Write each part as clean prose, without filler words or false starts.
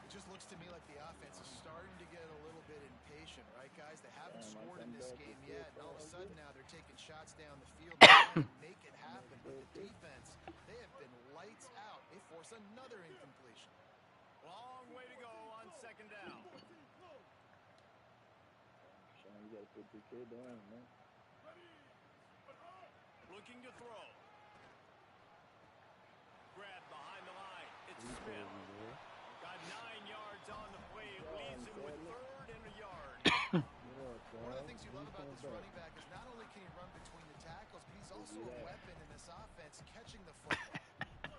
It just looks to me like the offense is starting to get a little bit impatient, right, guys? They haven't scored in this game yet, and all of a sudden now they're taking shots down the field and trying to make it happen. But the defense, they have been lights out. They force another incompletion. Long way to go on second down. You got to put your kid down, man. Looking to throw. Grab behind the line. It's Smith. Got 9 yards on the play. It leaves him with 3rd and a yard. One of the things you love about this running back is not only can he run between the tackles, but he's also a weapon in this offense catching the football.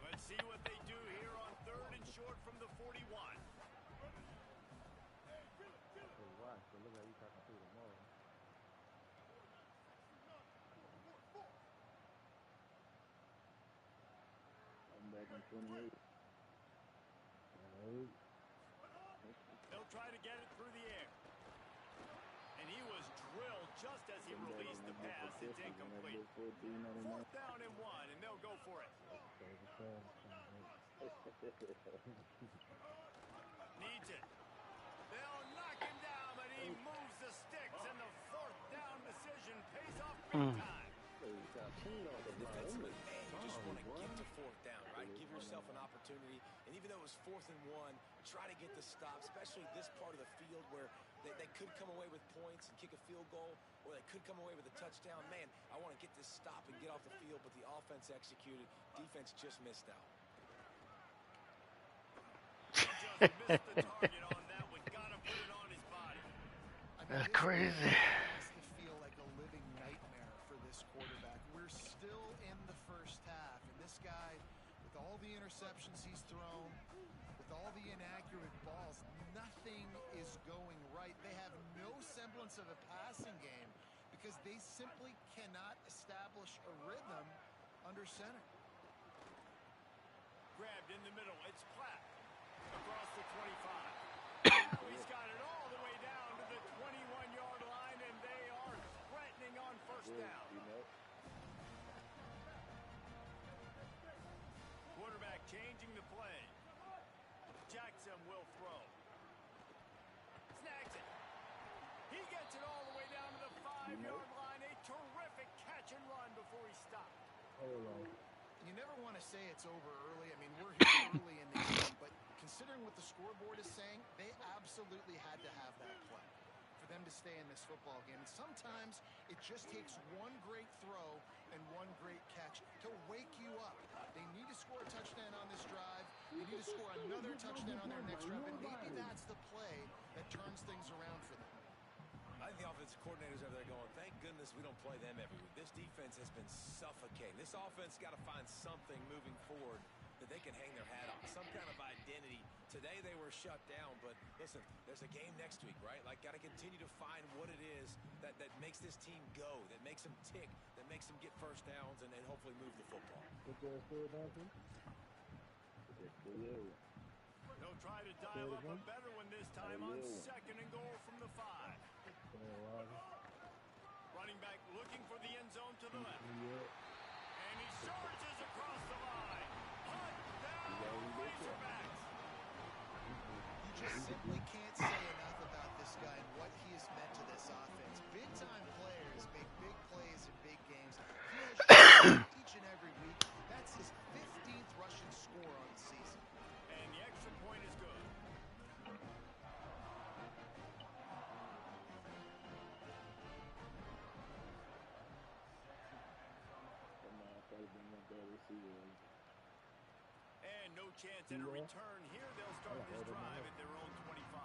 Let's see what they do here on 3rd and short from the 41. I'm back in 28. They'll try to get it through the air. And he was drilled just as he released the pass. It's incomplete. 4th down and 1, and they'll go for it. Needs it. They'll knock him down, but he moves the sticks, and the 4th down decision pays off big time. Defensively, man, you just want to get to 4th down, right? Give yourself an opportunity, and even though it was 4th and 1, try to get the stop, especially this part of the field where they could come away with points and kick a field goal, or they could come away with a touchdown. Man, I want to get this stop and get off the field, but the offense executed. Defense just missed out. He just missed the target on that one. Got to put it on his body. That's crazy. It has to feel like a living nightmare for this quarterback. We're still in the first half, and this guy, with all the interceptions he's thrown, with all the inaccurate balls, nothing is going right. They have no semblance of a passing game because they simply cannot establish a rhythm under center. Grabbed in the middle. It's Platt across the 25. Now he's got it all the way down to the 21-yard line, and they are threatening on 1st down. Quarterback changing the play. Jackson will throw. Snags it. He gets it all the way down to the 5-yard line. A terrific catch and run before he stopped. You never want to say it's over early. I mean, we're here early in the game, but considering what the scoreboard is saying, they absolutely had to have that play for them to stay in this football game. And sometimes it just takes one great throw and one great catch to wake you up. They need to score a touchdown on this drive. They need to score another touchdown on their next drive, and maybe that's the play that turns things around for them. I think the offensive coordinators over there going, thank goodness we don't play them every week. This defense has been suffocating. This offense got to find something moving forward that they can hang their hat on, some kind of identity. Today they were shut down, but listen, there's a game next week, right? Like, got to continue to find what it is that makes this team go, that makes them tick, that makes them get 1st downs, and hopefully move the football. They'll try to dial up a better one this time on 2nd and goal from the 5. Running back looking for the end zone to the left. And he surges across the line. Hunt down Razorbacks. You just simply can't say enough about this guy and what he has meant to this offense. Big-time players make big plays in big games. He has shown each and every week. That's his 15th rushing score on the season. And the extra point is good. And no chance at a return here. They'll start this drive at their own 25.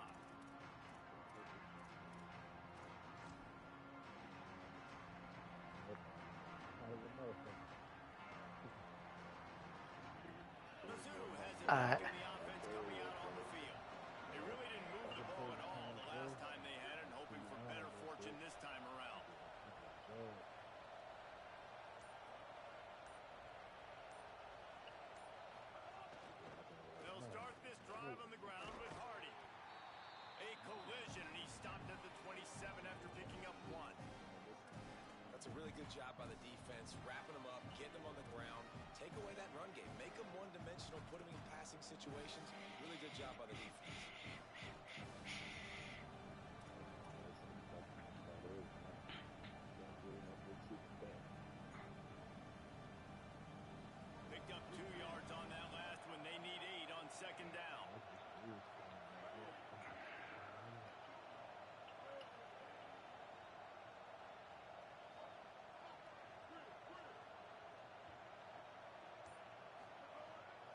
Mizzou has it back in the offense coming out on the field. They really didn't move the ball at all the last time they had it, and hoping for better fortune this time around. They'll start this drive on the ground with Hardy. A collision, and he stopped at the 27 after picking up 1. That's a really good job by the defense, wrapping them up, getting them on the ground, take away that run game, make them one-dimensional. one-dimensional, put him in passing situations. Really good job by the defense. Picked up 2 yards on that last one. They need 8 on second down.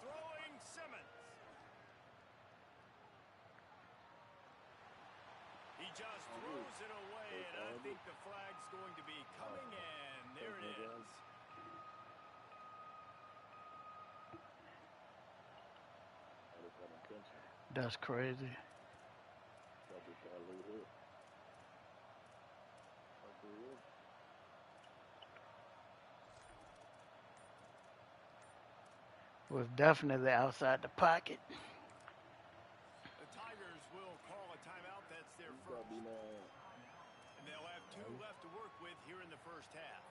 Throwing Simmons. He just throws it away, and I think the flag's going to be coming in. There it is. That's crazy. Was definitely outside the pocket. The Tigers will call a timeout. That's their first. And they'll have 2 left to work with here in the first half.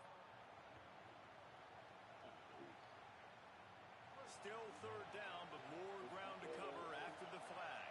Still third down, but more ground to cover after the flag.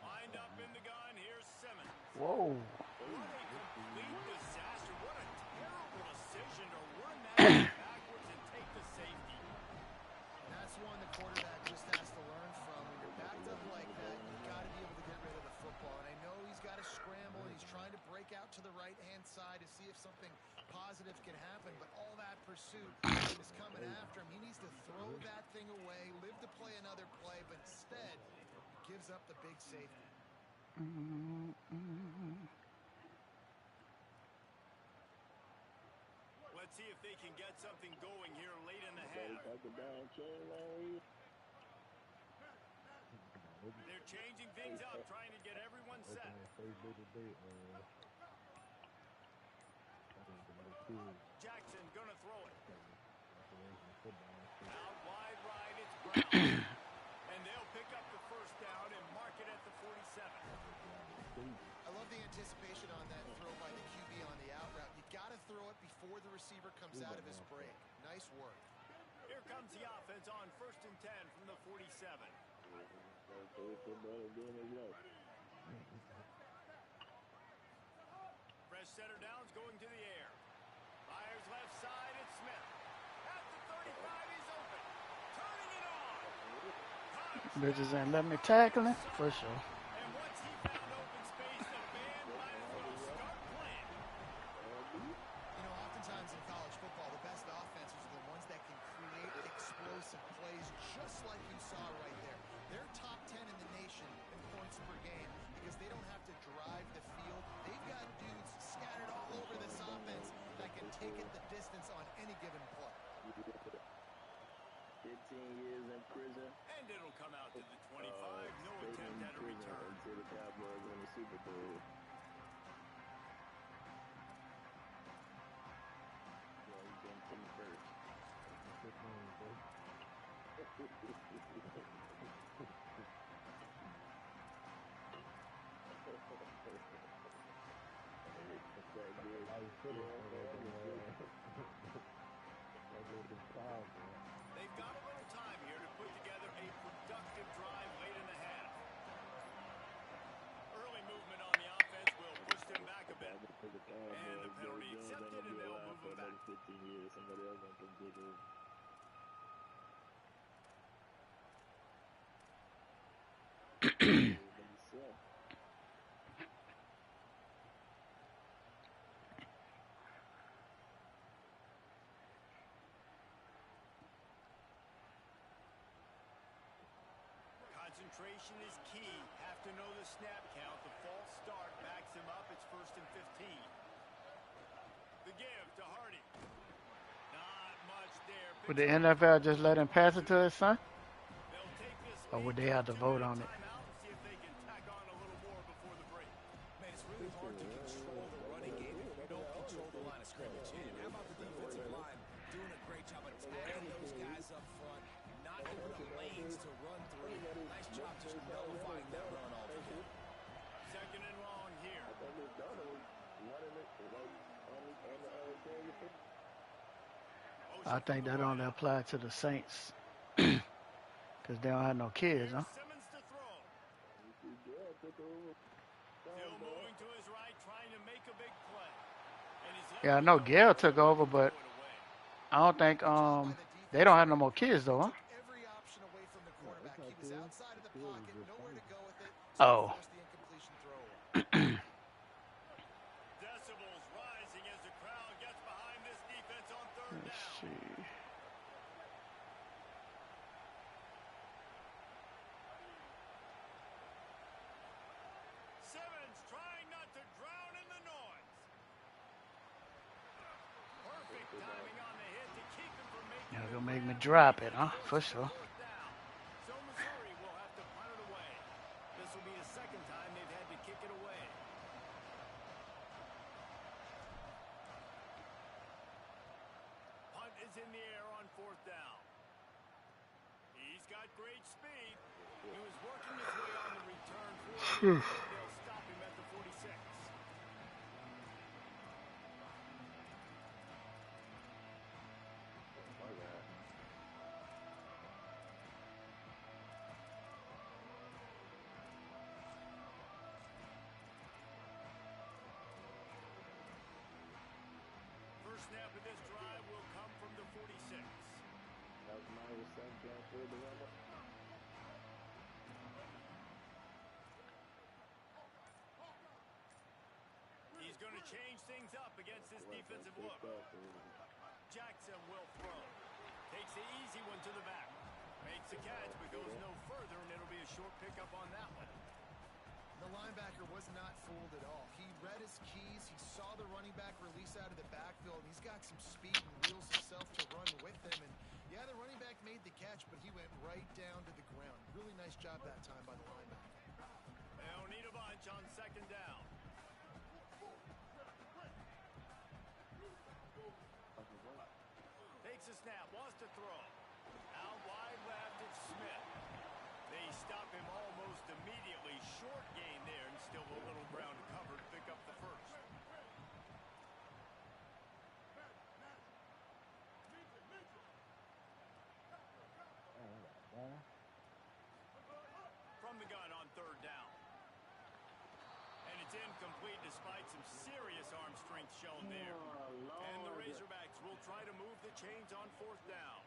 Lined up in the gun, here's Simmons. Whoa. What a complete disaster. What a terrible decision to run that backwards and take the safety. And that's one the quarterback just has to learn from. When you're backed up like that, you've got to be able to get rid of the football. And I know he's got to scramble, and he's trying to break out to the right-hand side to see if something positive can happen. But all that pursuit is coming after him. He needs to throw that thing away, live to play another play, but instead gives up the big safety. Let's see if they can get something going here late in the half. They're changing things up, trying to get everyone set. Jackson gonna throw it. Out wide right, it's Brown. And they'll pick up the first down and mark it at the 47. I love the anticipation on that throw by the QB on the out route. You got to throw it before the receiver comes out of his break. Nice work. Here comes the offense on 1st and 10 from the 47. Fresh center downs going to the air. Fires left side, it's Smith. At the 35, he's open. Turning it on. Bitches ain't let me tackle him for sure. And once he found open space, the band might as well start playing. You know, oftentimes in college football, the best offenses are the ones that can create explosive plays, just like you saw right there. They're top 10 in the nation in points per game because they don't have to drive the field. They've got dudes scattered all over this offense that can take it the distance on any given play. 15 years in prison. And it'll come out to the 25. No attempt at a return. Until the Cowboys win the Super Bowl. Yeah, he's been from the first. They've got a little time here to put together a productive drive late in the half. Early movement on the offense will push them back a bit. And the penalty accepted, and they'll move them back. 15 years, somebody else wants to get it. Concentration is key. Have to know the snap count. The false start backs him up. It's 1st and 15. The give to Hardy. Not much there. Would the NFL just let him pass it to his son? They'll take this Or would lead they to have to a vote 2-minute on it? timeout and see if they can tack on a little more before the break. Man, it's really hard to control the running game if you don't control the line of scrimmage. And how about the defensive line doing a great job of tagging those guys up front, not giving up lanes I think that only applies to the Saints because they don't have no kids, huh? Simmons to throw. Yeah, took over. Still moving to his right, trying to make a big play. And he's Yeah, I know Gail took over, but throw it away. I don't think they don't have no more kids though, huh? Took every option away from the quarterback. He was outside of the pocket, nowhere to go with it, so Oh. he forced the incompletion throw away. Decibels rising as the crowd gets behind this defense on third Let's down. see. Simmons trying not to drown in the noise. Perfect timing on the hit to keep him from making You're it. gonna make me drop it, huh? For sure. Fourth down. So Missouri will have to punt it away. This will be the second time they've had to kick it away. Punt is in the air on fourth down. He's got great speed. He was working his way on the return for it. They'll stop him at the 46. First snap of this drive will come from the 46. That was my reception for the runner. He's going to change things up against this defensive look. Jackson will throw. Takes the easy one to the back. Makes the catch, but goes no further, and it'll be a short pickup on that one. The linebacker was not fooled at all. He read his keys. He saw the running back release out of the backfield. He's got some speed and wheels himself to run with him. And yeah, the running back made the catch, but he went right down to the ground. Really nice job that time by the linebacker. They'll need a bunch on second down. Takes a snap, wants to throw. Out wide left, it's Smith. They stop him almost immediately. Short gain there, and still a little ground to cover to pick up the first. From the gun on third down. And it's incomplete despite some serious arm strength shown there. And the Razorbacks will try to move the chains on fourth down.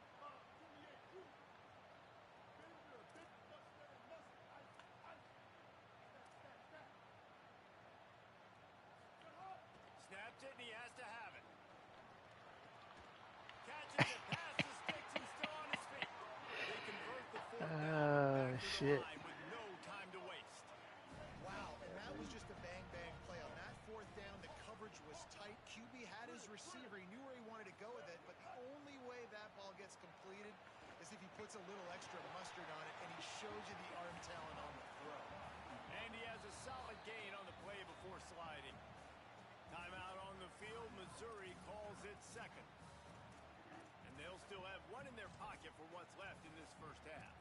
Snaps it, and he has to have it. Catches it past the sticks and still on his feet. They convert the fourth down back to the Shit. line with no time to waste. Wow, and that was just a bang-bang play. On that fourth down, the coverage was tight. QB had his receiver. He knew where he wanted to go with it, but the only way that ball gets completed is if he puts a little extra mustard on it, and he shows you the arm talent on the throw. And he has a solid gain on the play before sliding. Timeout on the field. Missouri calls it second. And they'll still have one in their pocket for what's left in this first half.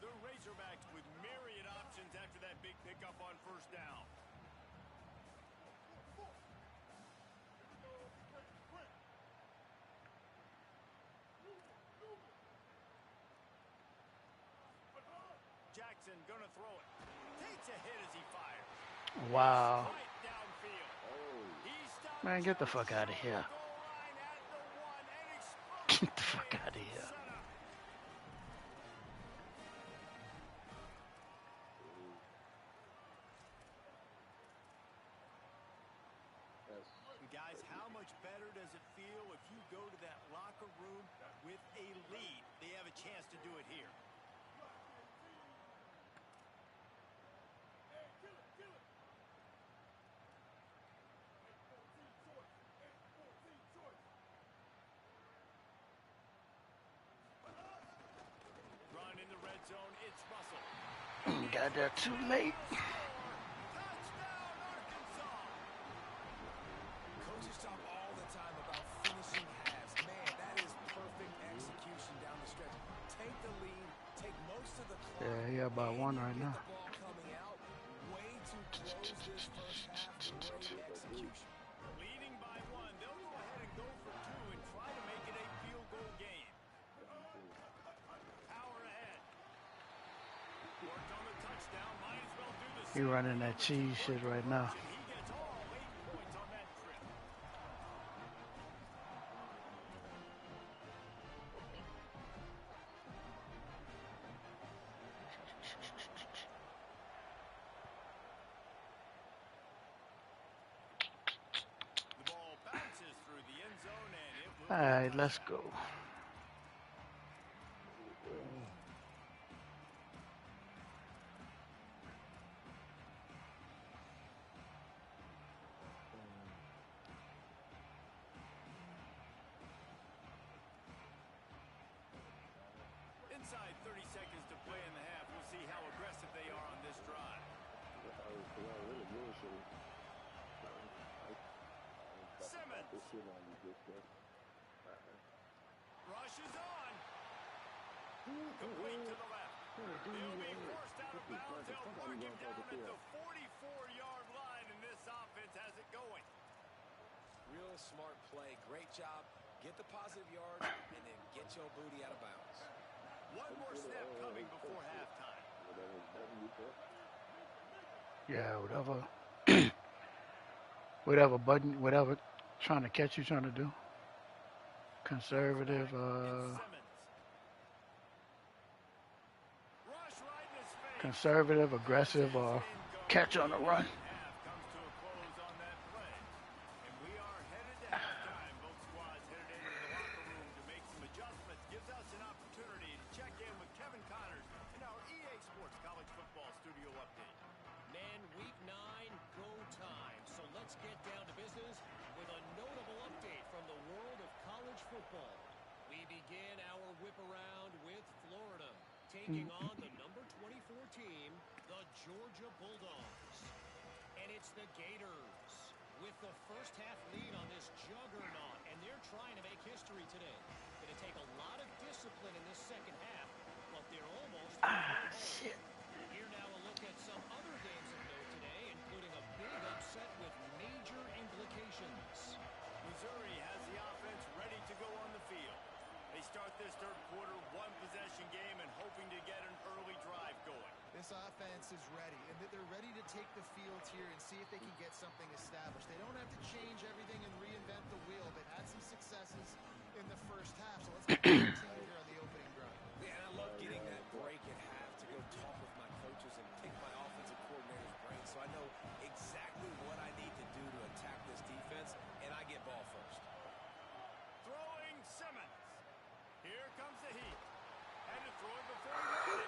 The Razorbacks with myriad options after that big pickup on first down. Jackson gonna throw it. Takes a hit as he fires. Wow. Right downfield. He stops Man, get the fuck out of here. goal line at the one and Get the fuck out of here. Guys, how much better does it feel if you go to that locker room with a lead? They have a chance to do it here. Run in the red zone, it's Russell. Got there too late. Touchdown, Arkansas! Coaches talk all the time about finishing halves. Man, that is perfect execution down the stretch. Take the lead, take Most of the clock, Yeah, he about and one you right get now. the ball coming out. Way to close this first half. Great execution. Leading by one, they'll go ahead and go for two and try to make it a field goal game. Power ahead. Worked on the touchdown. Might as well do the He same running thing that on the cheese two-point shit right now. conversion. He gets all 8 points on that trip. The ball bounces through the end zone, and it will All be a right, let's touchdown. go. Inside 30 seconds to play in the half. We'll see how aggressive they are on this drive. Simmons rushes on. Complete to the left. He'll be forced out of bounds. They'll mark him down at the 44-yard line, and this offense has it going. Real smart play. Great job. Get the positive yards and then get your booty out of bounds. One more snap coming before halftime. Yeah, whatever. Whatever button, whatever trying to catch you trying to do. Conservative, conservative, aggressive, or catch on the run. Half comes to a close on that play. And we are headed to halftime. Both squads headed into the locker room to make some adjustments. Gives us an opportunity to check in with Kevin Connors in our EA Sports College Football Studio Update. Man, week 9, go time. So let's get down to business with a notable update from the world of college football. We begin our whip around with Florida, taking on the number 24 team, the Georgia Bulldogs. And it's the Gators with the first half lead on this juggernaut, and they're trying to make history today. Going to take a lot of discipline in this second half, but they're almost Shit. Here now a look at some other games of note today, including a big upset with major implications. Missouri has the offense ready to go on the field. They start this third quarter one-possession game and hoping to get an early drive going. This offense is ready, and they're ready to take the field here and see if they can get something established. They don't have to change everything and reinvent the wheel. They've had some successes in the first half, so let's get the team here on the opening drive. Yeah, and I love getting that break at half to go talk with my coaches and pick my offensive coordinator's brain so I know exactly what I need to do to attack this defense, and I get ball first. Throwing Simmons. Here comes the heat. Had to throw it before he wanted.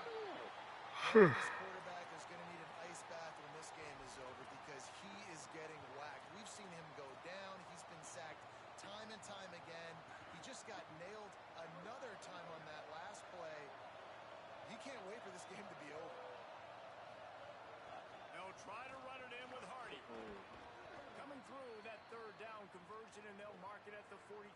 This quarterback is going to need an ice bath when this game is over because he is getting whacked. We've seen him go down. He's been sacked time and time again. He just got nailed another time on that last play. He can't wait for this game to be over. They'll try to run it in with Hardy. Coming through that third down conversion, and they'll mark it at the 43.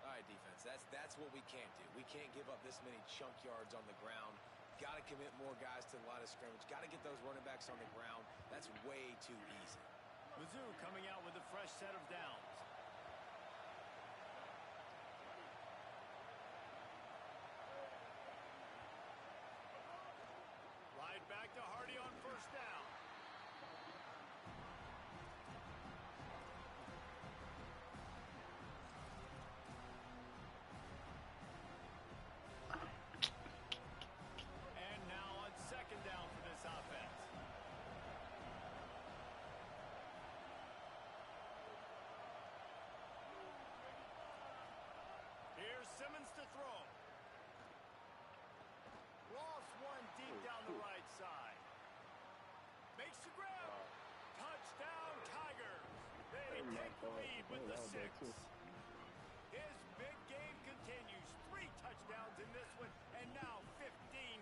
All right, defense, that's what we can't do. We can't give up this many chunk yards on the ground. Got to commit more guys to the line of scrimmage. Got to get those running backs on the ground. That's way too easy. Mizzou coming out with a fresh set of downs. Right back to Hardy on first down. And now on second down for this offense. Here's Simmons to throw. Lost one deep down the right side. Makes the grab. Touchdown, Tigers. They take the lead with the 6. His big game continues. 3 touchdowns in this one, and now 15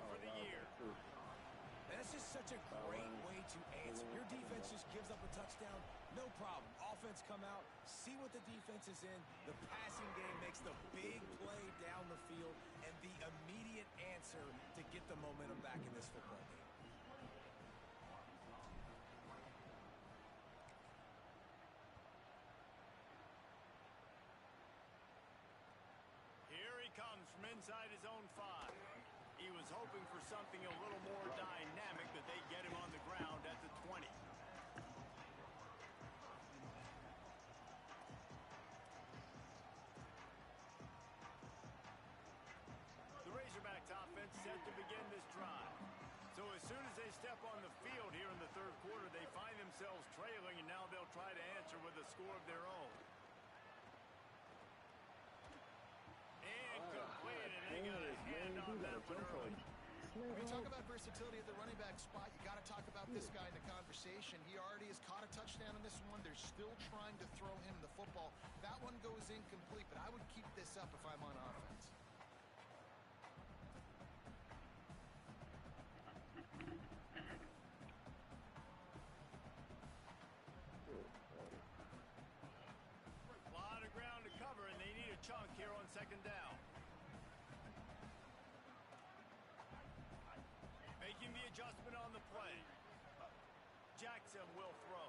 for the year. And that's just such a great way to answer. Your defense just gives up a touchdown, no problem. Offense come out, see what the defense is in. The passing game makes the big play down the field, and the immediate answer momentum back in this football game. Here he comes from inside his own 5. He was hoping for something a little more dynamic, but they get him on the ground at the 20. The Razorbacks offense set to begin this drive. So as soon as they step on the field here in the third quarter, they find themselves trailing, and now they'll try to answer with a score of their own. Incomplete, and they got a hand on that one early. When you talk about versatility at the running back spot, you got to talk about this guy in the conversation. He already has caught a touchdown in this one. They're still trying to throw him the football. That one goes incomplete, but I would keep this up if I'm on offense. A lot of ground to cover, and they need a chunk here on second down. Making the adjustment on the play. Jackson will throw.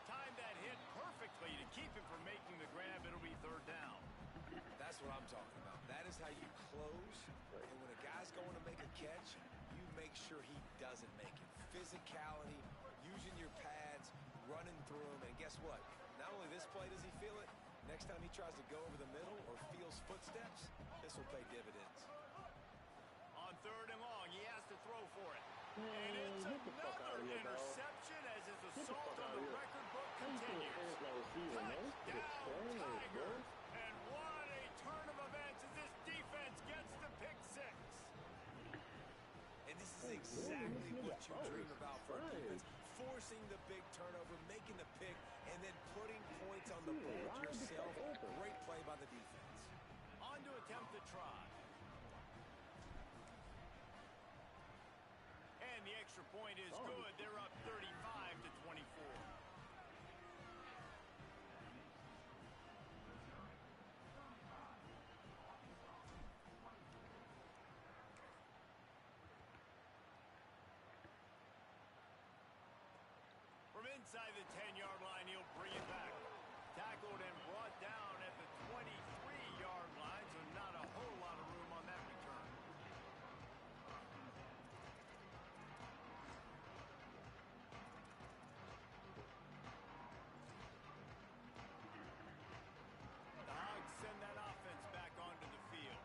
Timed that hit perfectly to keep him from making the grab. It'll be third down. That's what I'm talking about. That is how you close. And when a guy's going to make a catch, you make sure he doesn't make it. Physicality, using your pads, running through them. And guess what? Not only this play does he feel it, next time he tries to go over the middle or feels footsteps, this will pay dividends. On third and long, he has to throw for it. And it's another interception as his assault on the record book continues. Touchdown, Tigers! And what a turn of events as this defense gets the pick 6. And this is exactly what you dream about for a defense. Forcing the big turnover, making the pick, and then putting points on the board yourself. Great play by the defense. On to attempt the try. And the extra point is good. They're up 35-24. From inside the 10-yard line, he'll bring it back. Tackled and brought down at the 23-yard line, so not a whole lot of room on that return. The Hogs send that offense back onto the field.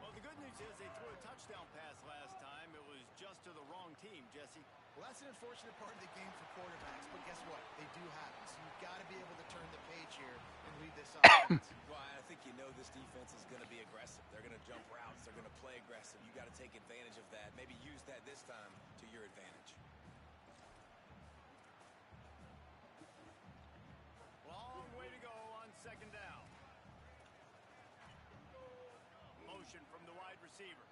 Well, the good news is they threw a touchdown pass last time. It was just to the wrong team, Jesse. Well, that's an unfortunate part of the game for quarterbacks, but guess what? They do happen. So you've got to be able to turn the page here and lead this offense. Well, I think you know this defense is going to be aggressive. They're going to jump routes. They're going to play aggressive. You got to take advantage of that. Maybe use that this time to your advantage. Long way to go on second down. Motion from the wide receiver.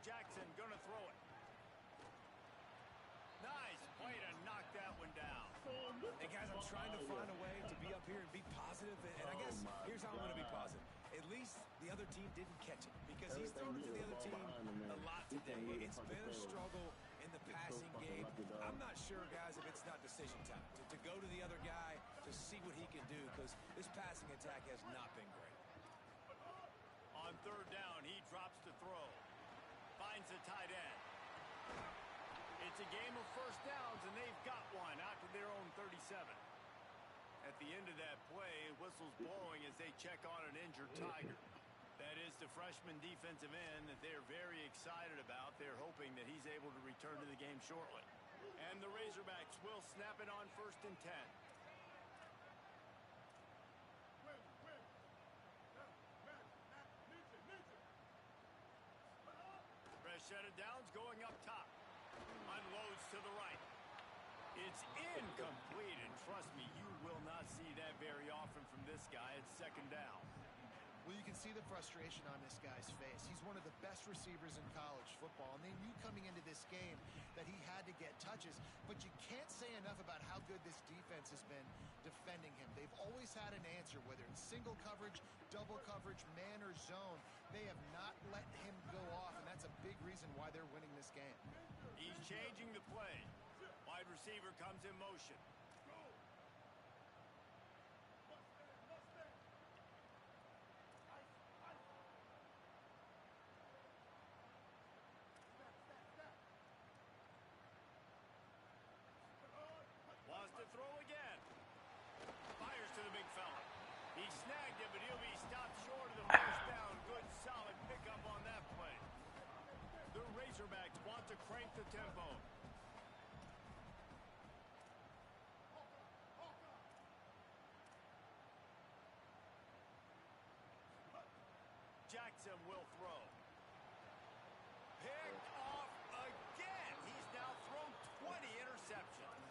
Jackson gonna throw it. Nice play to knock that one down. And guys, I'm trying to find a way to be up here and be positive. And I guess here's how I'm going to be positive. At least the other team didn't catch it because he's thrown it to the other team a lot today. It's been a struggle in the passing game. I'm not sure, guys, if it's not decision time to go to the other guy to see what he can do because this passing attack has not been great. On third down, he drops to throw. Finds the tight end. It's a game of first downs, and they've got one out to their own 37. At the end of that play, whistle's blowing as they check on an injured Tiger. That is the freshman defensive end that they're very excited about. They're hoping that he's able to return to the game shortly. And the Razorbacks will snap it on 1st and 10. Fresh set of downs going up top. Unloads to the right. It's incomplete, and trust me, you will not see that very often from this guy. It's second down. Well, you can see the frustration on this guy's face. He's one of the best receivers in college football, and they knew coming into this game that he had to get touches, but you can't say enough about how good this defense has been defending him. They've always had an answer, whether it's single coverage, double coverage, man or zone. They have not let him go off, and that's a big reason why they're winning this game. He's changing the play. Wide receiver comes in motion. Wants to throw again. Fires to the big fella. He snagged it, but he'll be stopped short of the first down. Good, solid pickup on that play. The Razorbacks want to crank the tempo. Jackson will throw. Pick off again. He's now thrown 20 interceptions.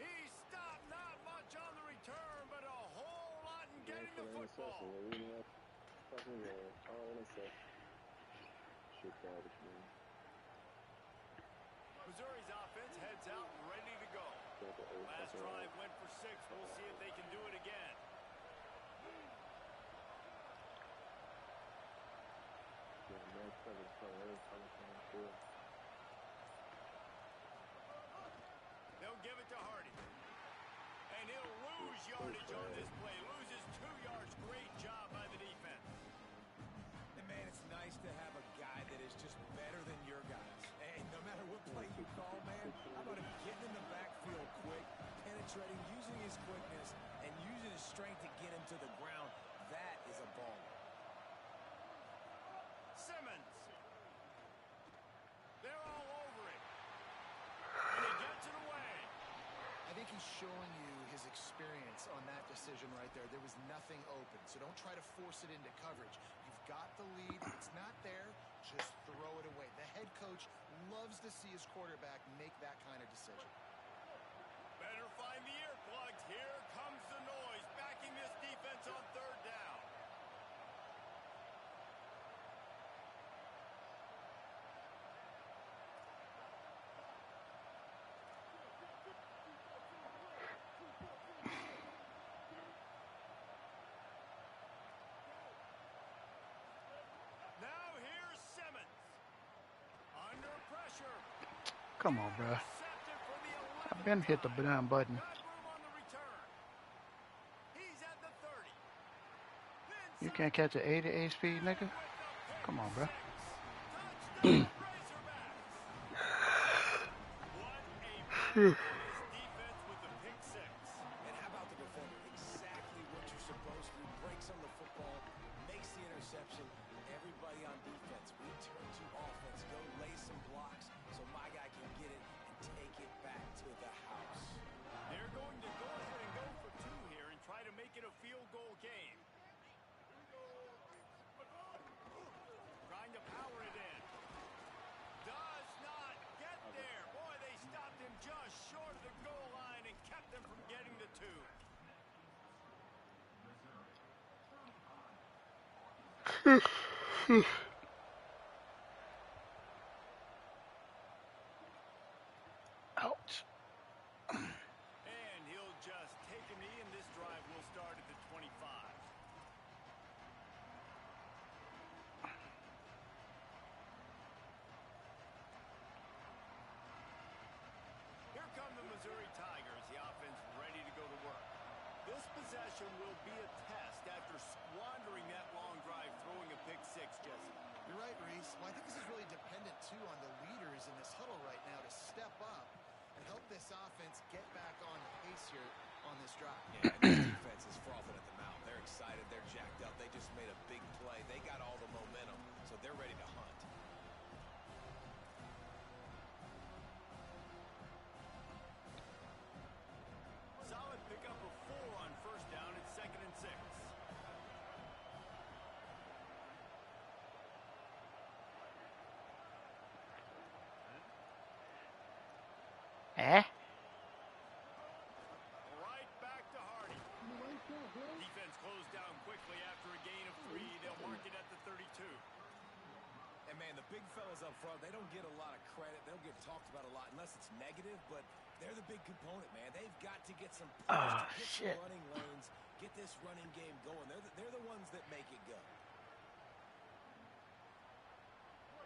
He stopped not much on the return, but a whole lot in getting the football. Missouri's offense heads out ready to go. Last drive went for 6. We'll see if they can do it again. They'll give it to Hardy. And he'll lose yardage on this play. Loses 2 yards. Great job by the defense. And man, it's nice to have a guy that is just better than your guys. And no matter what play you call, man, how about him getting in the backfield quick, penetrating, using his quickness, and using his strength to get him to the ground. That is a ball. Simmons. They're all over it. And he gets it away. I think he's showing you his experience on that decision right there. There was nothing open, so don't try to force it into coverage. You've got the lead. It's not there. Just throw it away. The head coach loves to see his quarterback make that kind of decision. Better find the earplugs. Here comes the noise. Backing this defense on 3rd down. Now here's Simmons. Under pressure. Come on, bro. Intercepted for the 11th I've been hit the time. damn button. Got room on the return. He's at the 30. You can't catch an 88 speed, nigga. Come on, bro. Touchdown, Razorbacks. What a play by this defense with the pick 6. And how about the defender? Exactly what you're supposed to do. Breaks on the football, makes the interception. Everybody on defense, we turn to offense. Go lay some blocks so my guy can get it and take it back to the house. They're going to go ahead and go for 2 here and try to make it a field goal game. Trying to power it in. Does not get there. Boy, they stopped him just short of the goal line and kept him from getting the 2. Ouch. And he'll just take a knee, and this drive will start at the 25. Here come the Missouri Tigers. The offense ready to go to work. This possession will be a test after squandering that long drive, throwing a pick 6, Jesse. You're right, Reese. Well, I think this is really dependent, too, on the leaders in this huddle right now to step up and help this offense get back on pace here on this drive. Yeah, and this defense is frothing at the mouth. They're excited. They're jacked up. They just made a big play. They got all the momentum, so they're ready to hunt. Solid pickup of 4 on 1st down. It's 2nd and 6. Eh? Right back to Hardy. big fellas up front, they don't get a lot of credit. They don't get talked about a lot unless it's negative, but they're the big component, man. They've got to get some push to get some running lanes, get this running game going. They're the ones that make it go.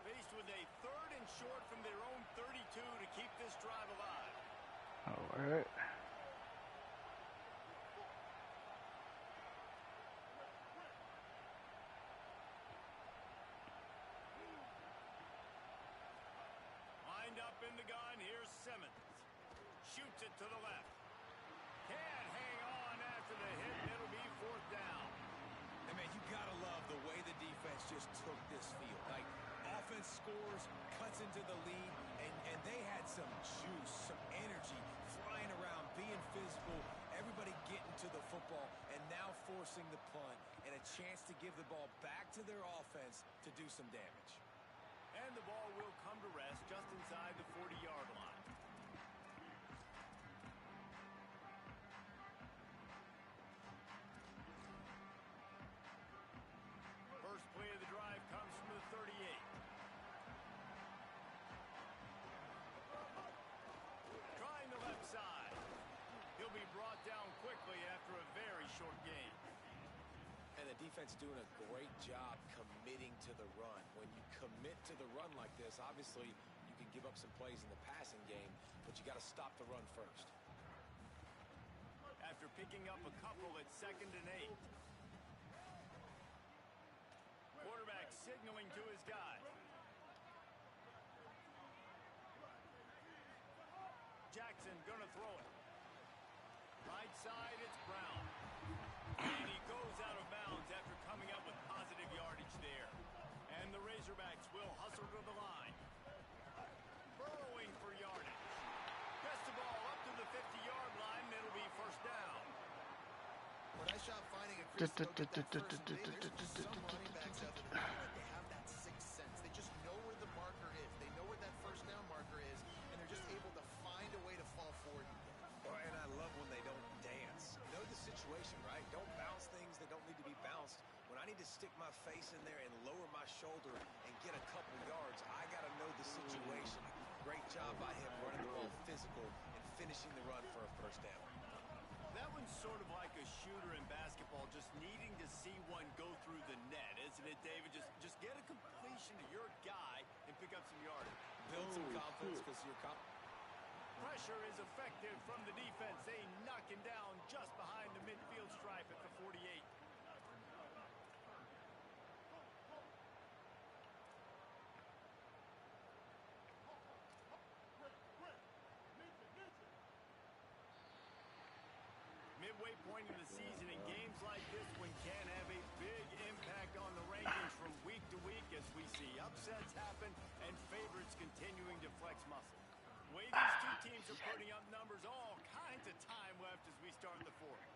Faced with a 3rd and short from their own 32 to keep this drive alive. All right. Lined up in the gun, here's Simmons. Shoots it to the left. Can't hang on after the hit, and it'll be 4th down. Hey, man, you got to love the way the defense just took this field. Like, offense scores, cuts into the lead, and they had some juice, some energy, flying around, being physical, everybody getting to the football, and now forcing the punt, and a chance to give the ball back to their offense to do some damage. And the ball will come to rest just inside the 40-yard line. First play of the drive comes from the 38. Trying the left side. He'll be brought down quickly after a very short game. And the defense doing a great job committing to the run. When you commit to the run like this, obviously you can give up some plays in the passing game, but you got to stop the run first. After picking up a couple at 2nd and 8. Quarterback signaling to his guy. Jackson gonna throw it. Right side, it's Brown. And he goes out of bounds after coming up with positive yardage there. And the Razorbacks will hustle to the line. Burrowing for yardage. Gets the ball up to the 50-yard line, and it'll be 1st down. When I shot finding a crease to go get that first and there's just some running backs out there that feel like they have that sixth sense. They just know where the marker is. They know where that 1st down marker is, and they're just able to find a way to fall forward and get it. Well, and I love when they don't dance. Know the situation, right? Don't bounce things that don't need to be bounced. When I need to stick my face in there and lower my shoulder and get a couple yards, I got to know the situation. Great job by him running the ball physical and finishing the run for a 1st down. That one's sort of like a shooter in basketball, just needing to see one go through the net, isn't it, David? Just get a completion to your guy and pick up some yardage. Build some confidence because you're Pressure is effective from the defense. They knock him down just behind the midfield stripe at the 48. Midway point in the season, and games like this one can have a big impact on the rankings from week to week as we see upsets happen and favorites continuing to flex muscle. The way these two teams are putting up numbers, all kinds of time left as we start the 4th.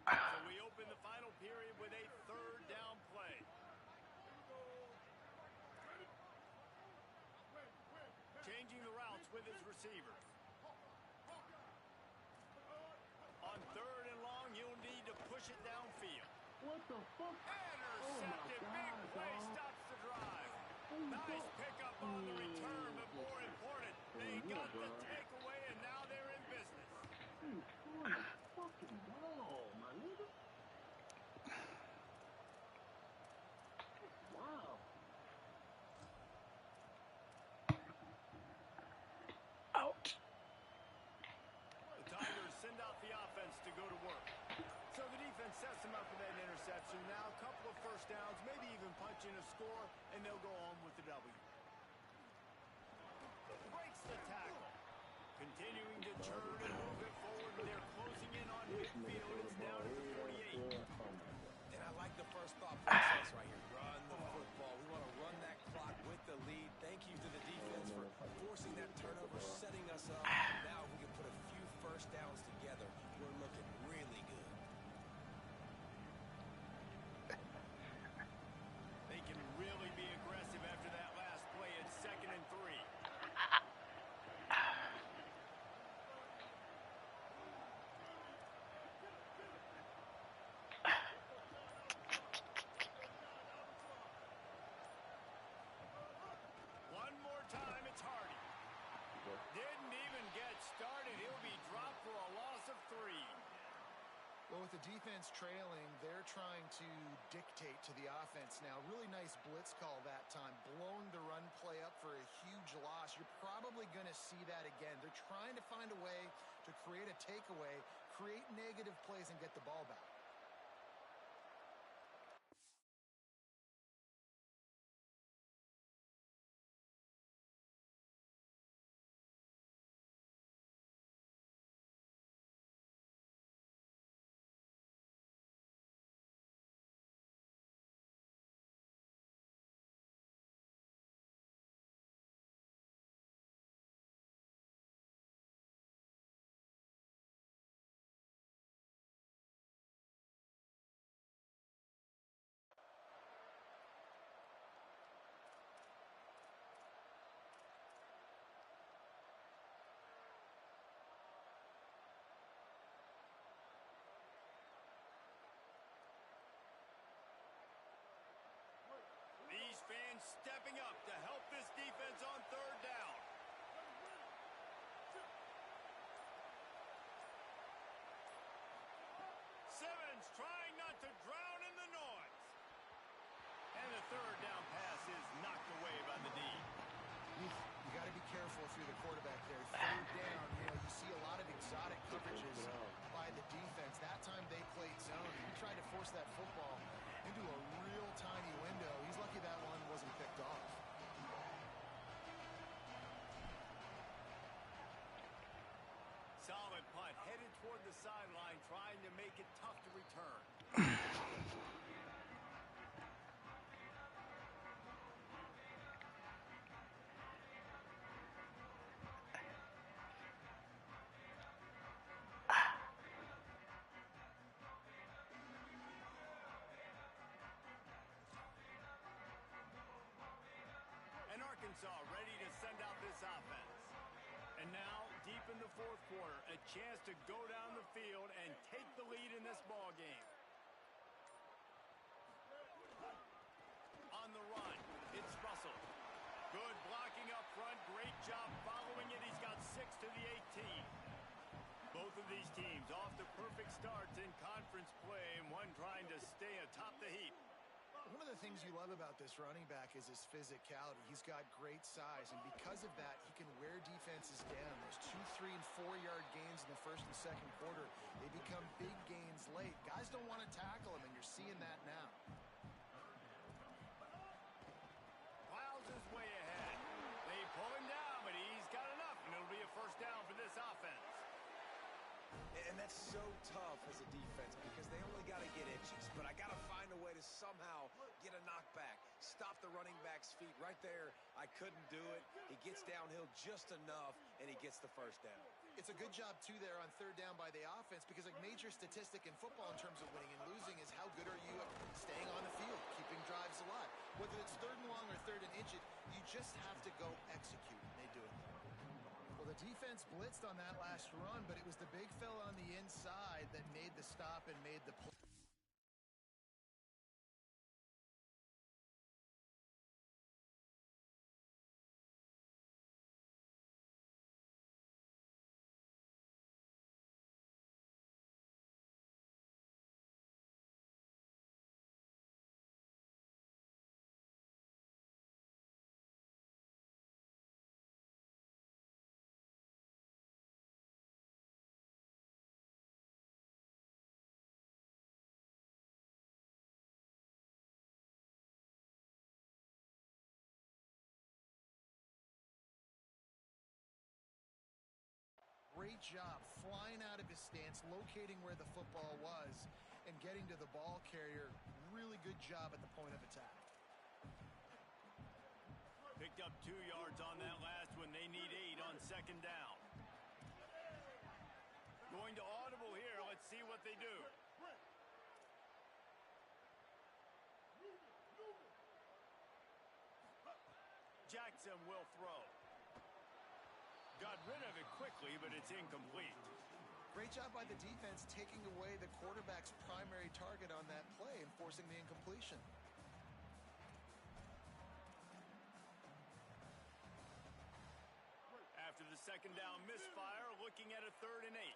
So we open the final period with a 3rd down play. Changing the routes with his receivers. On 3rd and long, you'll need to push it downfield. What the fuck? Intercepted. Big play stops the drive. Nice pickup on the return, but more important, they got the takeaway, and now they're in business. Fucking ball, my nigga. Wow. Out. The Tigers send out the offense to go to work. So the defense sets them up for that interception. Now a couple of 1st downs, maybe even punch in a score, and they'll go home with the W. Breaks the tackle. Continuing to turn and move it forward. They're closing in on midfield. It's down at the 48. And I like the first thought process right here. Run the football. We want to run that clock with the lead. Thank you to the defense for forcing that turnover, setting us up. Now if we can put a few 1st downs together, we're looking really good. They can really be aggressive after that last play at 2nd and 3. Well, with the defense trailing, they're trying to dictate to the offense now. Really nice blitz call that time, blowing the run play up for a huge loss. You're probably going to see that again. They're trying to find a way to create a takeaway, create negative plays, and get the ball back. These fans stepping up to help this defense on third down. Simmons trying not to drown in the noise. And the third down pass is knocked away by the D. You got to be careful if you're the quarterback there. Third down, you see a lot of exotic coverages by the defense. That time they played zone. He tried to force that football into a real tiny window. He's lucky that one wasn't picked off. Solid punt, headed toward the sideline, trying to make it tough to return. And Arkansas ready to send out this offense. And now, deep in the fourth quarter, a chance to go down the field and take the lead in this ball game. On the run, it's Russell. Good blocking up front, great job following it. He's got 6 to the 18. Both of these teams off to perfect starts in conference play, and one trying to stay atop the heap. One of the things you love about this running back is his physicality. He's got great size, and because of that, he can wear defenses down. Those 2, 3, and 4-yard gains in the first and second quarter, they become big gains late. Guys don't want to tackle him, and you're seeing that now. Plows his way ahead. They pull him down, but he's got enough, and it'll be a first down for this offense. And that's so tough as a defense because they only got to get inches. But I got to find a way to somehow get a knockback, stop the running back's feet right there. I couldn't do it. He gets downhill just enough, and he gets the first down. It's a good job, too, there on third down by the offense because a major statistic in football in terms of winning and losing is how good are you at staying on the field, keeping drives alive. Whether it's third and long or third and inches, you just have to go execute, and they do it. Well, the defense blitzed on that last run, but it was the big fella on the inside that made the stop and made the play. Great job flying out of his stance, locating where the football was, and getting to the ball carrier. Really good job at the point of attack. Picked up 2 yards on that last one. They need 8 on second down. Going to audible here. Let's see what they do. Jackson will throw. Got rid of it quickly, but it's incomplete. Great job by the defense taking away the quarterback's primary target on that play and forcing the incompletion. After the second down misfire, looking at a 3rd and 8.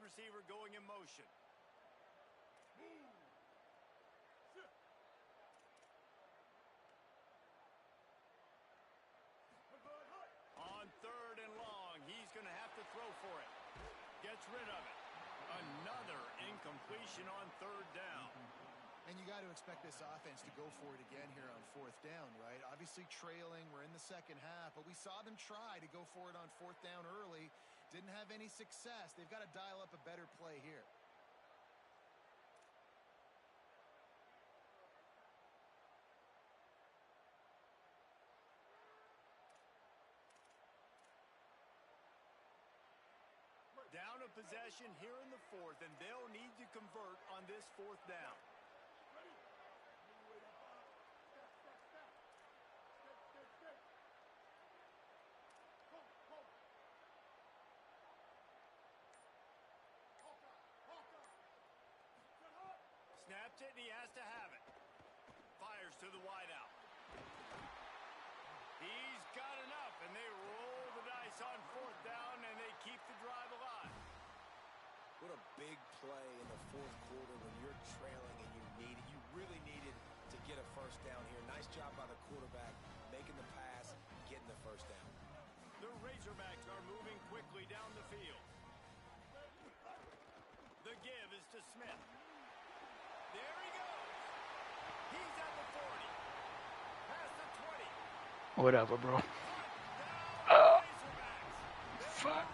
receiver going in motion. On 3rd and long, he's going to have to throw for it. Gets rid of it. Another incompletion on 3rd down. And you got to expect this offense to go for it again here on 4th down, right? Obviously trailing, we're in the second half, but we saw them try to go for it on 4th down early. Didn't have any success. They've got to dial up a better play here. Down a possession here in the 4th, and they'll need to convert on this 4th down. Snaps it, and he has to have it. Fires to the wideout. He's got enough, and they roll the dice on 4th down, and they keep the drive alive. What a big play in the 4th quarter when you're trailing and you really needed to get a 1st down here. Nice job by the quarterback, making the pass, getting the 1st down. The Razorbacks are moving quickly down the field. The give is to Smith. There he goes. He's at the 40. Past the 20. Whatever, bro. Fuck.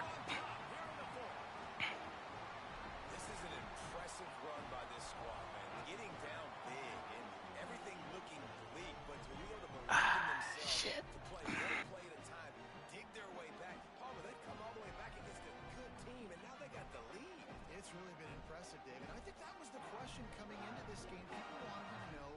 This is an impressive run by this squad, man. Getting down big and everything looking bleak, but to be able to believe in themselves Shit. to play one play at a time, dig their way back. Palmer, they've come all the way back against a good team, and now they got the lead. It's really been impressive, David. I think that was the question coming into this game. People wanted to know,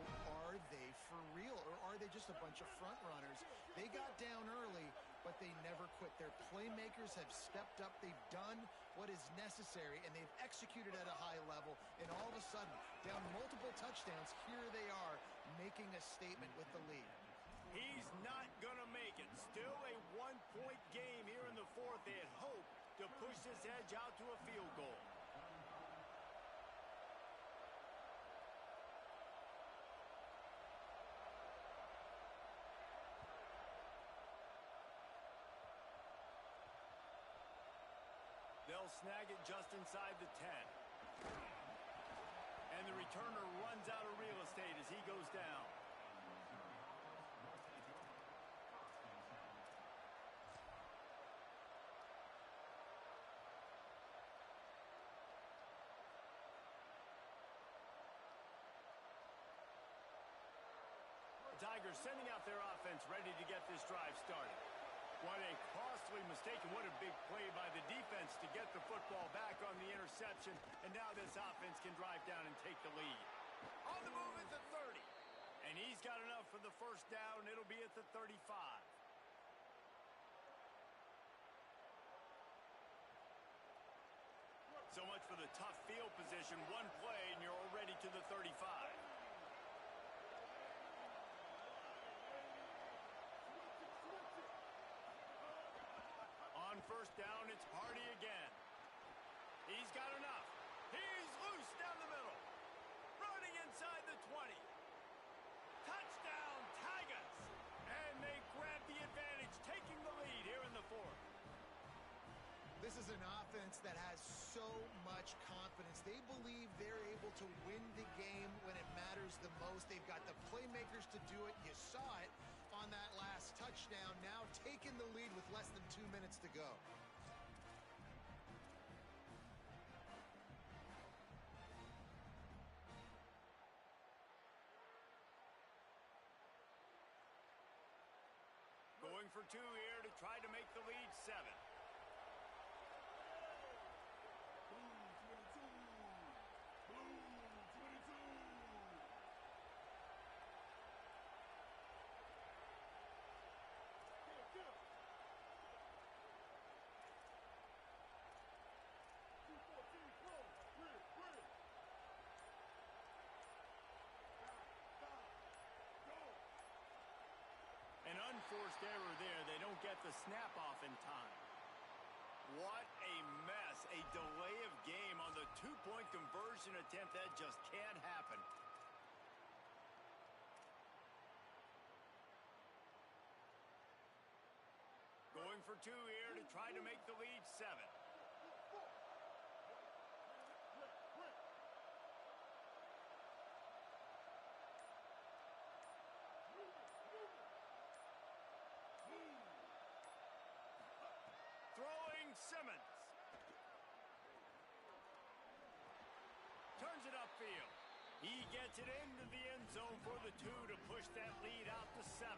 are they for real, or are they just a bunch of front runners? They got down early, but they never quit. Their playmakers have stepped up. They've done what is necessary, and they've executed at a high level. And all of a sudden, down multiple touchdowns, here they are making a statement with the lead. He's not going to make it. Still a 1-point game here in the 4th. They had hoped to push this edge out to a field goal. They'll snag it just inside the 10. And the returner runs out of real estate as he goes down. The Tigers sending out their offense ready to get this drive started. What a costly mistake, and what a big play by the defense to get the football back on the interception. And now this offense can drive down and take the lead. On the move at the 30. And he's got enough for the 1st down. It'll be at the 35. So much for the tough field position. One play, and you're already to the 35. On 1st down, it's Hardy again. He's got enough. He's loose down the middle. Running inside the 20. Touchdown, Tigers! And they grab the advantage, taking the lead here in the 4th. This is an offense that has so much confidence. They believe they're able to win the game when it matters the most. They've got the playmakers to do it. You saw it on that last touchdown. Now taking the lead with less than 2 minutes to go. Going for 2 here to try to make the lead 7. An unforced error there. They don't get the snap off in time. What a mess. A delay of game conversion attempt. That just can't happen. Going for two here to try to make the lead 7. Throwing Simmons. Turns it upfield. He gets it into the end zone for the 2 to push that lead out to 7.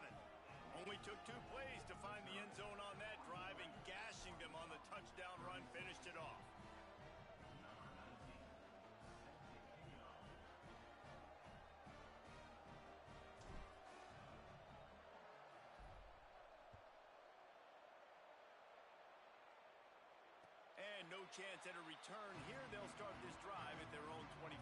Only took 2 plays to find the end zone on that drive, and gashing them on the touchdown run finished it off. And no chance at a return here. They'll start this drive at their own 25.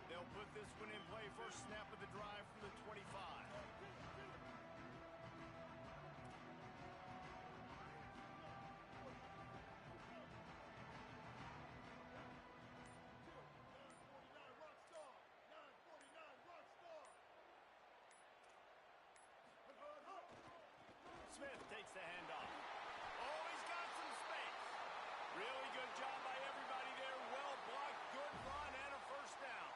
They'll put this one in play. First snap of the drive from the 25. Smith takes the handoff. Oh, he's got some space. Really good job by everybody there. Well blocked, good run, and a first down.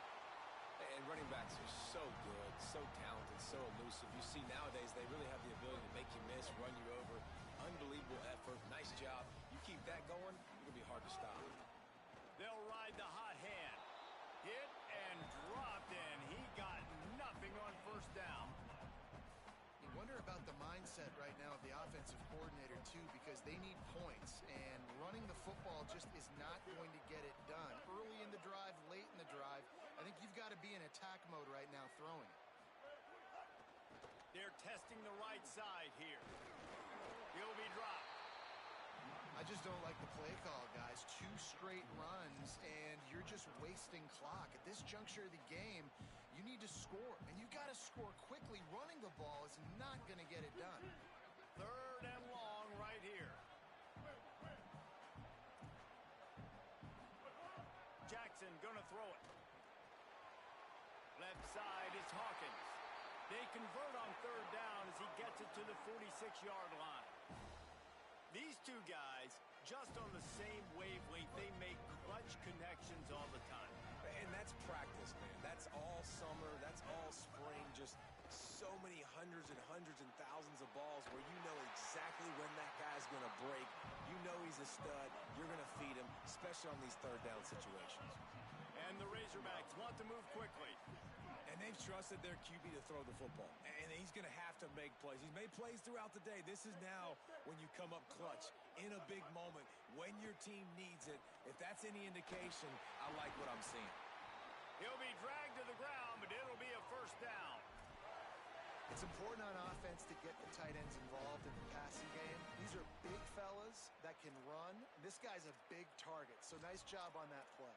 And running backs are so good, so talented, so elusive. You see nowadays they really have the ability to make you miss, run you over. Unbelievable effort. Nice job. You keep that going, it'll be hard to stop. They'll ride the hot hand. Hit and dropped, and he got nothing on first down. You wonder about the mindset right now of the offensive coordinator, too, because they need points, and running the football just is not going to get it done. Early in the drive, late in the drive, I think you've got to be in attack mode right now throwing it. They're testing the right side here. He'll be dropped. I just don't like the play call, guys. 2 straight runs, and you're just wasting clock. At this juncture of the game, you need to score, and you got to score quickly. Running the ball is not going to get it done. 3rd and long right here. Jackson gonna throw it. Left side is Hawkins. They convert on 3rd down as he gets it to the 46-yard line. These 2 guys, just on the same wavelength, they make clutch connections all the time. And that's practice, man. That's all summer. That's all spring. Just so many hundreds and thousands of balls where you know exactly when that guy's going to break. You know he's a stud. You're going to feed him, especially on these 3rd down situations. And the Razorbacks want to move quickly. And they've trusted their QB to throw the football. And he's going to have to make plays. He's made plays throughout the day. This is now when you come up clutch in a big moment when your team needs it. If that's any indication, I like what I'm seeing. He'll be dragged to the ground, but it'll be a first down. It's important on offense to get the tight ends involved in the passing game. These are big fellas that can run. This guy's a big target, so nice job on that play.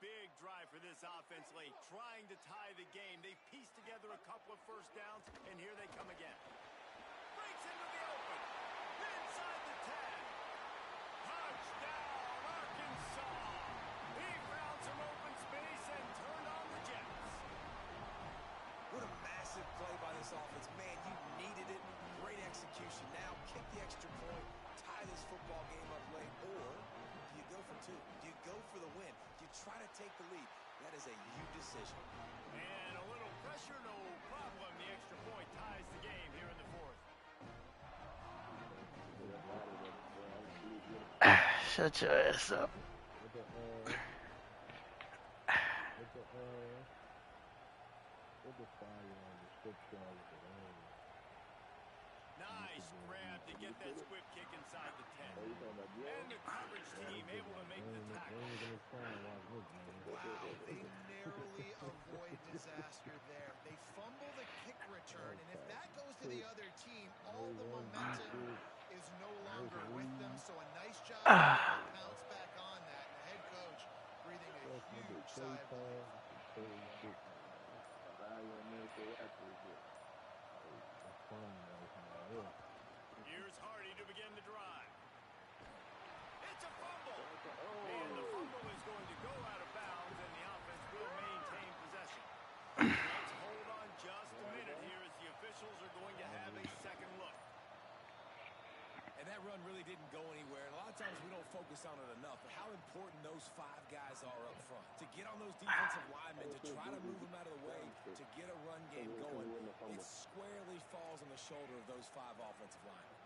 Big drive for this offense late, trying to tie the game. They pieced together a couple of first downs, and here they come again. Breaks into the open. Inside the 10. Touchdown, Arkansas. He found some open space and turned on the Jets. What a massive play by this offense. Man, you needed it. Great execution. Now kick the extra point, tie this football game up late, or do you go for 2? Do you go for the win? Do you try to take the lead? That is a you decision. And a little pressure, no problem. The extra point ties the game here in the 4th. Shut your ass up. Nice grab to get that squib kick inside the 10. And the coverage team able to make the tackle. Wow, they narrowly avoid disaster there. They fumble the kick return, and if that goes to the other team, all the momentum is no longer with them. So a nice job to bounce back on that. And the head coach breathing a huge sigh of relief. Here's Hardy to begin the drive. It's a fumble. And the fumble is going to go out of bounds, and the offense will maintain possession. Let's hold on just a minute here as the officials are going to have a second look. And that run really didn't go anywhere. And a lot of times we don't focus on it enough, but how important those 5 guys are up front. To get on those defensive linemen, to try to move them out of the way, to get a run game going, it squarely falls on the shoulder of those 5 offensive linemen.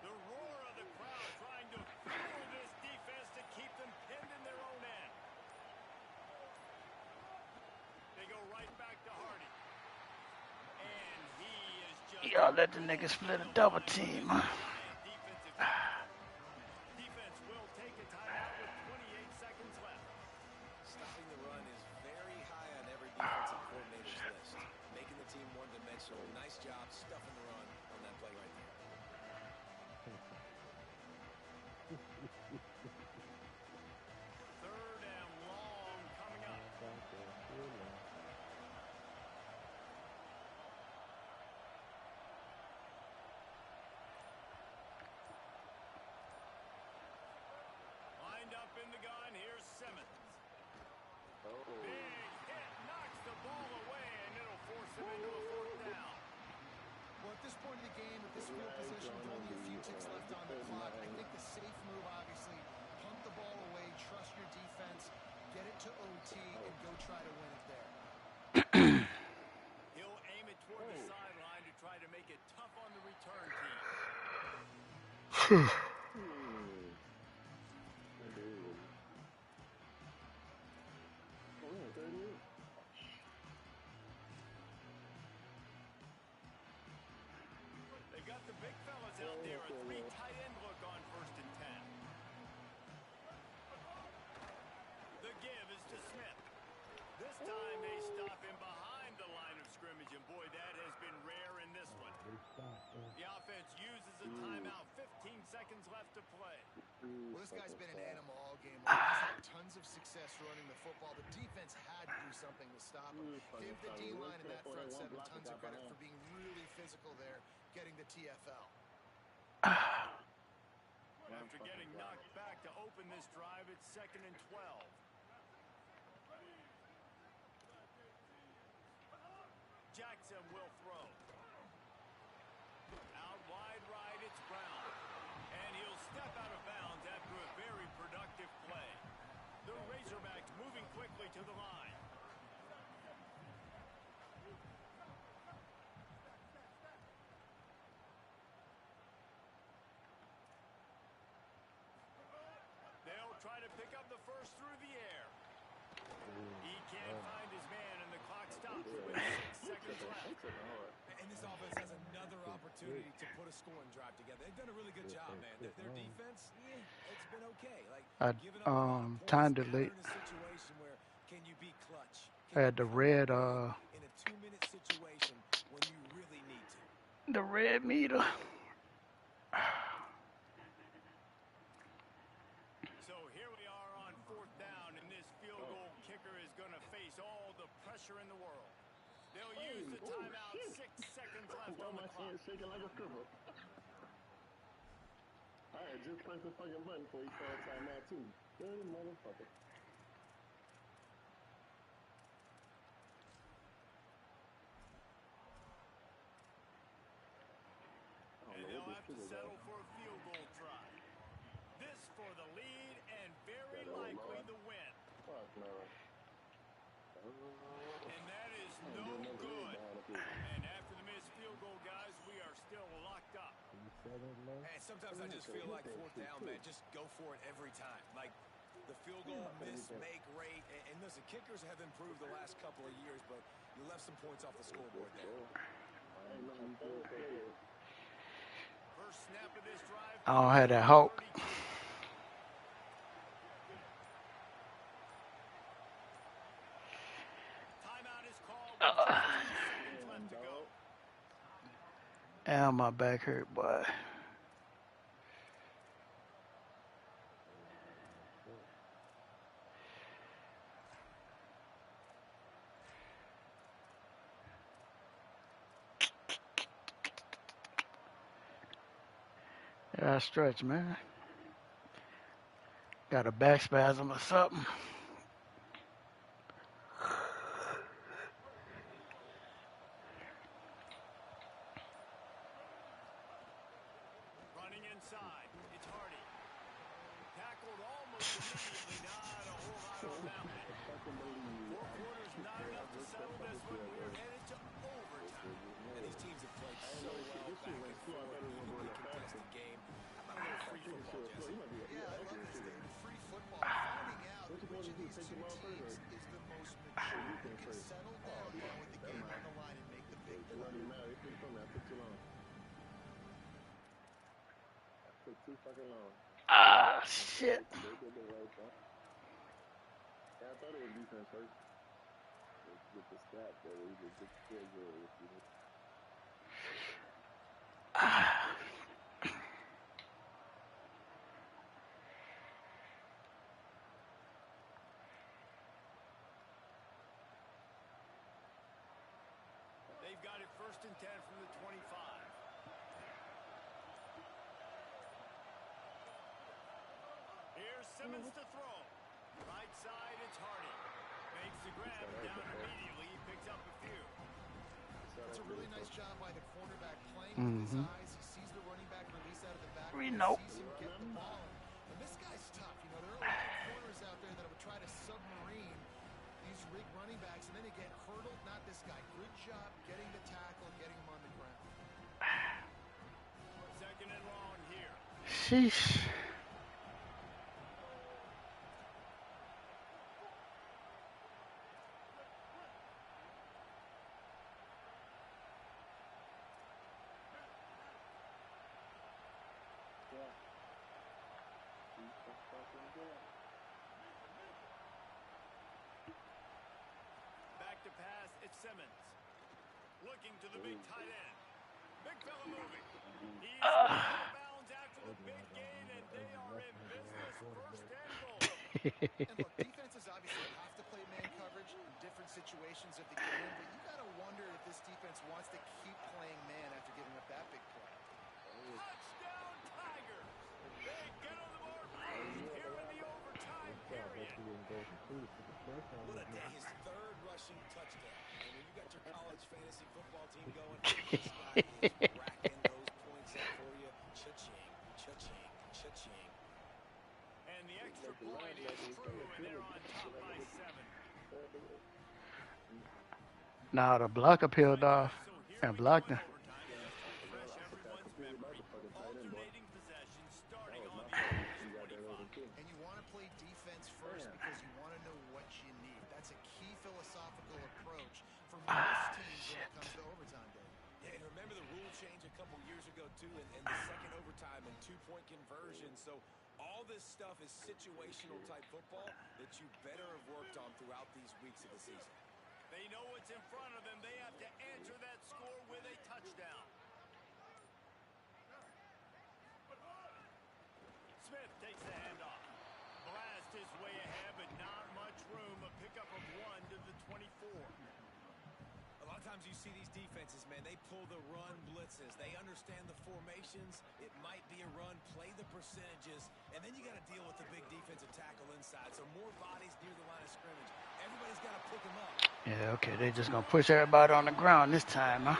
The roar of the crowd trying to fuel this defense to keep them pinned in their own end. They go right back to Hardy. And he is just... Y'all let the nigga split a double team. Defense will take a timeout with 28 seconds left. Stopping the run is very high on every defensive coordinator's list. Making the team one-dimensional. Nice job stuffing the run on that play right there. Third and long coming up. Lined up in the gun, here's Simmons. Big hit, knocks the ball away, and it'll force him into a 4th down. Well, at this point of the game, with this field position, with only a few ticks left on the clock, I think the safe move, obviously, punt the ball away, trust your defense, get it to OT, and go try to win it there. He'll aim it toward the sideline to try to make it tough on the return team. They got the big fellas out there. A 3 tight end look on 1st and 10. The give is to Smith. This time they stop him behind the line of scrimmage, and boy, that has been rare in this one. The offense uses a timeout. 15 seconds left to play. Well, this guy's been an animal all game long. He's had tons of success running the football. The defense had to do something to stop him. Give the D-line and that front 7 tons of credit for being really physical there, getting the TFL. After getting knocked back to open this drive, it's 2nd and 12. Jackson will throw. Out wide right, it's Brown. And he'll step out of bounds after a very productive play. The Razorbacks moving quickly to the line. They'll try to pick up the first through the air. He can't find his man, and the clock stops with 6 seconds left. And this offense has another opportunity to put a scoring drive together. They've done a really good job, man. Their defense, it's been okay. Like giving up a lot of points, time now delay. they're in a situation where can you be clutch? I had the red in a 2-minute situation when you really need to. the red meter. So here we are on 4th down, and this field goal kicker is going to face all the pressure in the world. They'll use the timeout. 6 seconds left on the clock. Shaking like a stripper. I had just pressed the fucking button before he called timeout too. Dirty motherfucker. And they'll have to settle for a field goal try. This for the lead and very likely the win. Fuck no. And that is no good. And after the missed field goal, guys, we are still locked up. And sometimes I just feel like 4th down, man, just go for it every time. Like the field goal miss, make, rate. And listen, kickers have improved the last couple of years, but you left some points off the scoreboard there. First snap of this drive. I don't have that hope. Ow, my back hurt, boy. Yeah, I stretch, man. Got a back spasm or something. Running inside. It's Hardy. Tackled almost immediately. Not a whole lot on that one. Four quarters not enough to settle this one. We're headed to overtime. And these teams have played so well back and forth, evenly contested game. How about a little free football, Jesse? Yeah, I love this, David. Free football. Finding out which of these two teams is the most mature. You can settle down now with the game on the line and make the big play. Too fucking long. Ah, shit. Yeah, I thought it was defense first. With the stat that we just get field goal if you They've got it 1st and 10 from the 25. Here's Simmons to throw. Right side, it's Hardy. Makes the grab down immediately. He picks up a few. It's a really nice job by the cornerback playing with his eyes. He sees the running back release out of the back. Reno. He sees him get the ball. And this guy's tough. You know, there are a lot of corners out there that would try to submarine these big running backs, and then they get hurdled. Not this guy. Good job getting the tackle, getting him on the ground. 2nd and long here. Sheesh. Back to pass, it's Simmons. Looking to the big tight end. Big fella moving. He's out of bounds after the big gain, and they are in business. 1st and goal. And look, defenses obviously have to play man coverage in different situations of the game, but you got to wonder if this defense wants to keep playing man after giving up that big play. Touchdown, Tigers! They get on the board here in the overtime period. What a day. His 3rd rushing touchdown. And when you got your college fantasy football team going, this guy is racking those points up for you. Cha-ching, cha-ching, cha-ching. And the extra point is true, and they're on top by 7. Now the blocker peeled off and blocked him. Fresh everyone's memory. Alternating possession starting on the opponent's 25. And you want to play defense first because you want to know what you need. That's a key philosophical approach for most teams when it comes to overtime day. Yeah, and remember the rule change a couple years ago, too, and the second overtime and 2-point conversion. So all this stuff is situational type football that you better have worked on throughout these weeks of the season. They know what's in front of them. They have to answer that score with a touchdown. Smith takes the handoff. Blast his way ahead, but not much room. A pickup of 1 to the 24. A lot of times you see these defenses, man, they pull the run blitzes. They understand the formations. It might be a run, play the percentages, and then you got to deal with the big defensive tackle inside. So more bodies near the line of scrimmage. Everybody's got to pick them up. Yeah, okay, they just gonna push everybody on the ground this time, huh?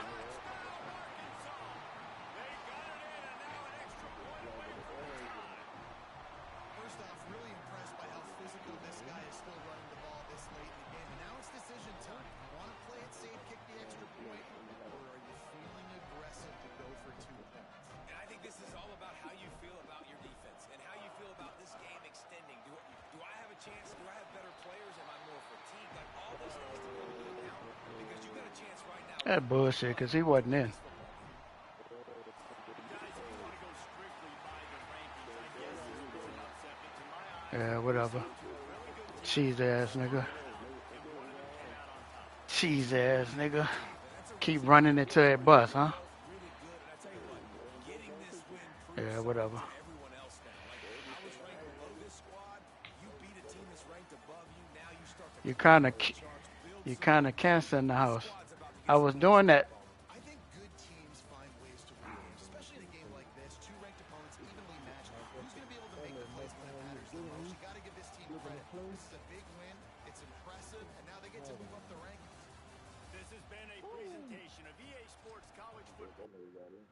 First off, really impressed by how physical this guy is still running the ball this late in the game. And now it's decision time. You want to play it safe, kick the extra point, or are you feeling aggressive to go for 2 points? And I think this is all about how you feel about your defense and how you feel about this game extending. Do I have a chance? Do I have better players? Am I more fatigued? Like all this has to go into account because you got a chance right now. That bullshit, because he wasn't in. Yeah, whatever. Cheese ass nigga. Cheese ass nigga. Keep running into that bus, huh? Really good, and I tell whatever. to everyone else now. Like, I was ranked below this squad. You beat a team that's ranked above you. Now you start to You climb kind of the charts, build you some kind of momentum. cancer in the This house. squad's about to get I was some doing that. football. I think good teams find ways to win games, especially in a game like this. Two ranked opponents evenly matched. Who's going to be able to make the plays when it matters the most? You got to give this team credit. This is a big win. It's impressive, and now they get to move up the rankings. This has been a presentation of EA Sports College Football. That nigga got in.